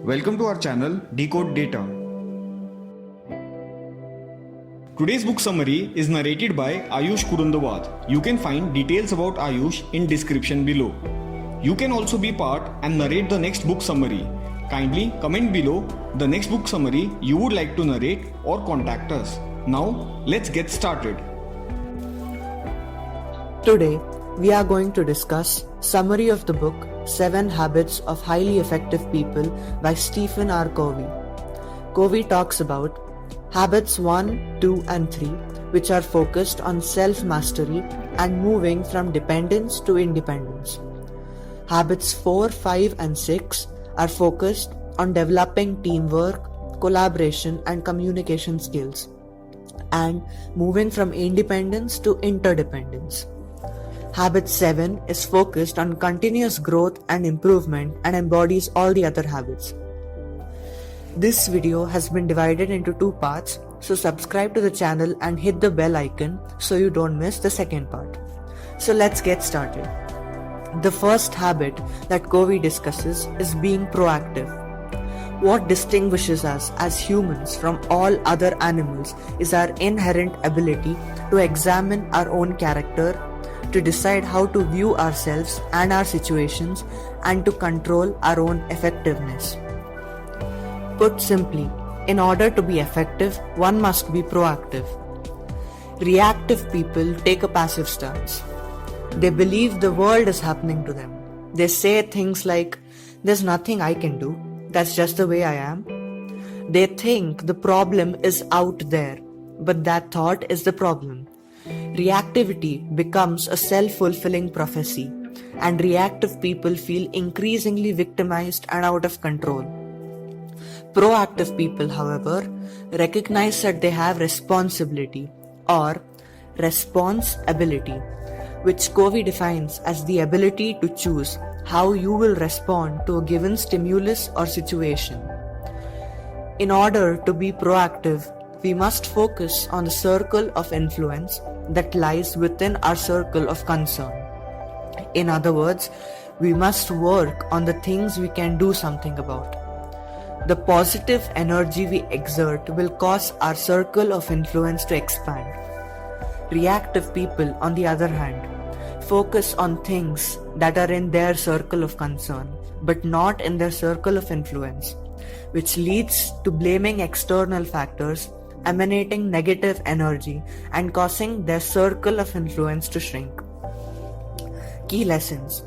Welcome to our channel Decode Data. Today's book summary is narrated by Ayush Kurundawad. You can find details about Ayush in description below. You can also be part and narrate the next book summary. Kindly comment below the next book summary you would like to narrate or contact us. Now let's get started. Today, we are going to discuss summary of the book 7 Habits of Highly Effective People by Stephen R. Covey. Covey talks about habits 1, 2 and 3 which are focused on self-mastery and moving from dependence to independence. Habits 4, 5 and 6 are focused on developing teamwork, collaboration and communication skills and moving from independence to interdependence. Habit 7 is focused on continuous growth and improvement and embodies all the other habits. This video has been divided into 2 parts, so subscribe to the channel and hit the bell icon so you don't miss the second part. So let's get started. The first habit that Covey discusses is being proactive. What distinguishes us as humans from all other animals is our inherent ability to examine our own character, to decide how to view ourselves and our situations, and to control our own effectiveness. Put simply, in order to be effective, one must be proactive. Reactive people take a passive stance. They believe the world is happening to them. They say things like, "There's nothing I can do, that's just the way I am." They think the problem is out there, but that thought is the problem. Reactivity becomes a self-fulfilling prophecy, and reactive people feel increasingly victimized and out of control. Proactive people, however, recognize that they have responsibility or responsibility, which Covey defines as the ability to choose how you will respond to a given stimulus or situation. In order to be proactive, we must focus on the circle of influence that lies within our circle of concern. In other words, we must work on the things we can do something about. The positive energy we exert will cause our circle of influence to expand. Reactive people, on the other hand, focus on things that are in their circle of concern, but not in their circle of influence, which leads to blaming external factors, emanating negative energy and causing their circle of influence to shrink. Key lessons.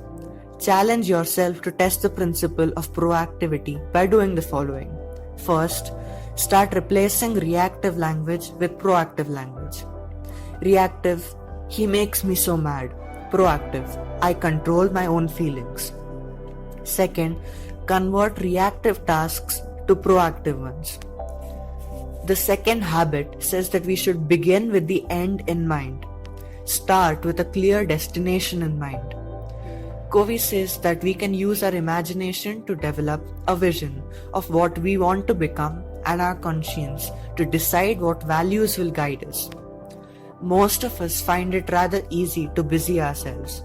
Challenge yourself to test the principle of proactivity by doing the following. First, start replacing reactive language with proactive language. Reactive, "He makes me so mad." Proactive, "I control my own feelings." Second, convert reactive tasks to proactive ones. The second habit says that we should begin with the end in mind. Start with a clear destination in mind. Covey says that we can use our imagination to develop a vision of what we want to become and our conscience to decide what values will guide us. Most of us find it rather easy to busy ourselves.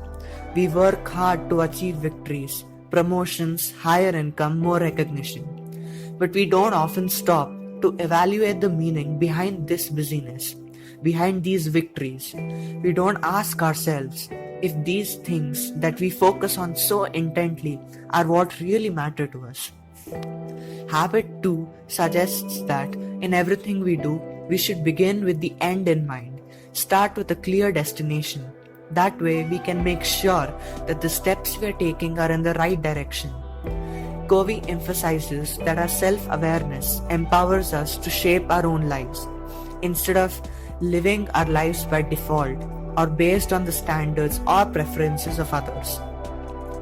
We work hard to achieve victories, promotions, higher income, more recognition. But we don't often stop to evaluate the meaning behind this busyness, behind these victories. We don't ask ourselves if these things that we focus on so intently are what really matter to us. Habit 2 suggests that in everything we do, we should begin with the end in mind. Start with a clear destination. That way we can make sure that the steps we are taking are in the right direction. Covey emphasizes that our self-awareness empowers us to shape our own lives, instead of living our lives by default or based on the standards or preferences of others.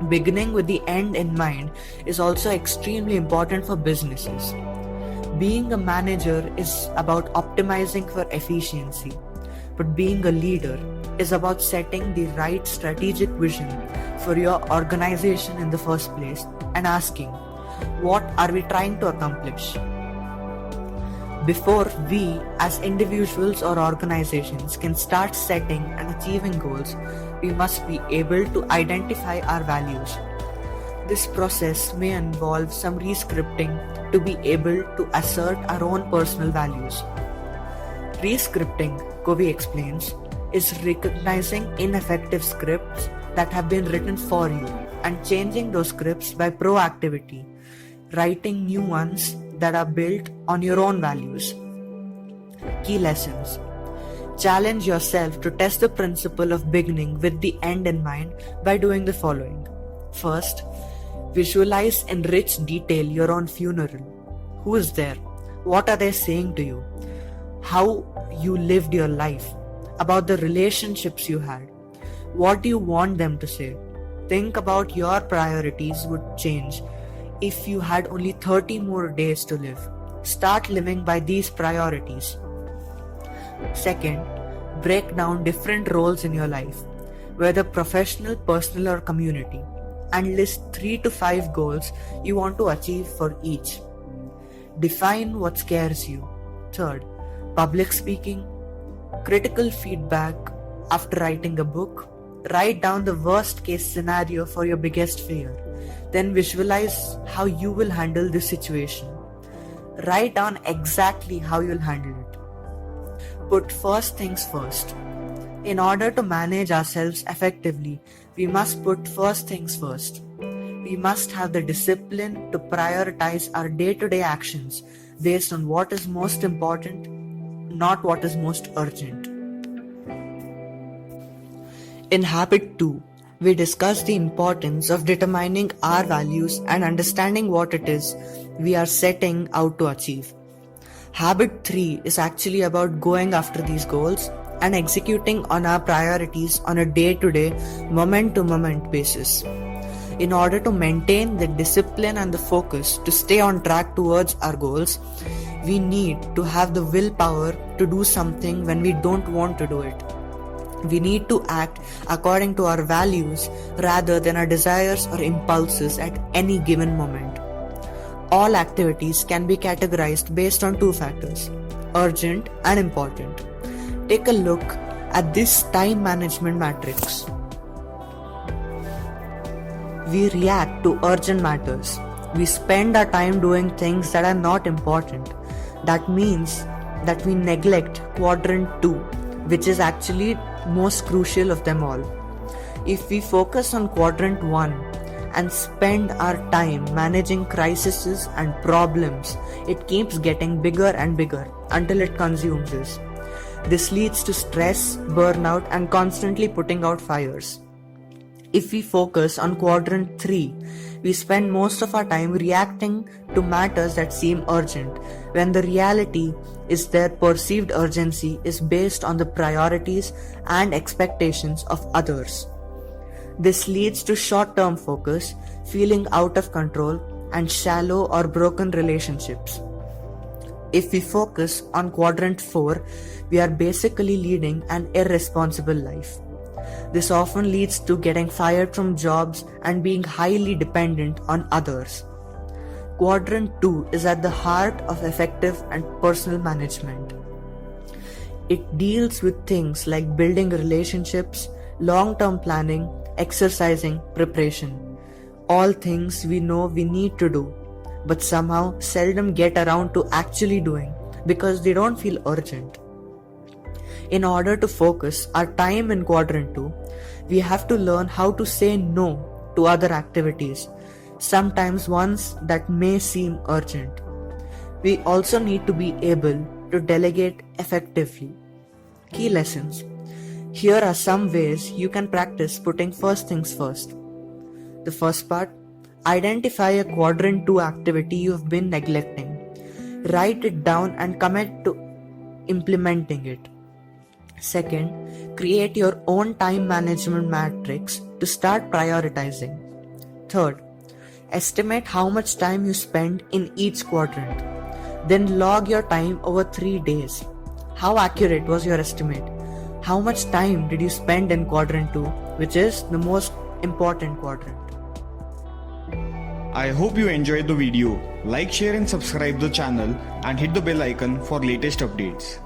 Beginning with the end in mind is also extremely important for businesses. Being a manager is about optimizing for efficiency, but being a leader is about setting the right strategic vision for your organization in the first place and asking, what are we trying to accomplish? Before we as individuals or organizations can start setting and achieving goals, we must be able to identify our values. This process may involve some rescripting to be able to assert our own personal values. Rescripting, Covey explains, is recognizing ineffective scripts that have been written for you and changing those scripts by proactivity, writing new ones that are built on your own values. Key lessons. Challenge yourself to test the principle of beginning with the end in mind by doing the following. First, visualize in rich detail your own funeral. Who is there? What are they saying to you? How you lived your life? About the relationships you had? What do you want them to say? Think about your priorities would change if you had only 30 more days to live. Start living by these priorities. Second, break down different roles in your life, whether professional, personal, or community, and list 3 to 5 goals you want to achieve for each. Define what scares you. Third, public speaking, critical feedback after writing a book. Write down the worst case scenario for your biggest fear. Then visualize how you will handle this situation. Write down exactly how you'll handle it. Put first things first. In order to manage ourselves effectively, we must put first things first. We must have the discipline to prioritize our day-to-day actions based on what is most important, not what is most urgent. In Habit 2, we discuss the importance of determining our values and understanding what it is we are setting out to achieve. Habit 3 is actually about going after these goals and executing on our priorities on a day-to-day, moment-to-moment basis. In order to maintain the discipline and the focus to stay on track towards our goals, we need to have the willpower to do something when we don't want to do it. We need to act according to our values rather than our desires or impulses at any given moment. All activities can be categorized based on 2 factors, urgent and important. Take a look at this time management matrix. We react to urgent matters. We spend our time doing things that are not important. That means that we neglect quadrant 2, which is actually most crucial of them all. If we focus on quadrant 1 and spend our time managing crises and problems, it keeps getting bigger and bigger until it consumes us. This leads to stress, burnout, and constantly putting out fires. If we focus on quadrant 3, we spend most of our time reacting to matters that seem urgent, when the reality is their perceived urgency is based on the priorities and expectations of others. This leads to short-term focus, feeling out of control, and shallow or broken relationships. If we focus on quadrant 4, we are basically leading an irresponsible life. This often leads to getting fired from jobs and being highly dependent on others. Quadrant 2 is at the heart of effective and personal management. It deals with things like building relationships, long-term planning, exercising, preparation. All things we know we need to do, but somehow seldom get around to actually doing because they don't feel urgent. In order to focus our time in quadrant 2, we have to learn how to say no to other activities, sometimes ones that may seem urgent. We also need to be able to delegate effectively. Key lessons. Here are some ways you can practice putting first things first. The first part, identify a quadrant 2 activity you've been neglecting. Write it down and commit to implementing it. Second, create your own time management matrix to start prioritizing. Third, estimate how much time you spend in each quadrant. Then log your time over 3 days. How accurate was your estimate? How much time did you spend in quadrant 2, which is the most important quadrant? I hope you enjoyed the video. Like, share and subscribe the channel and hit the bell icon for latest updates.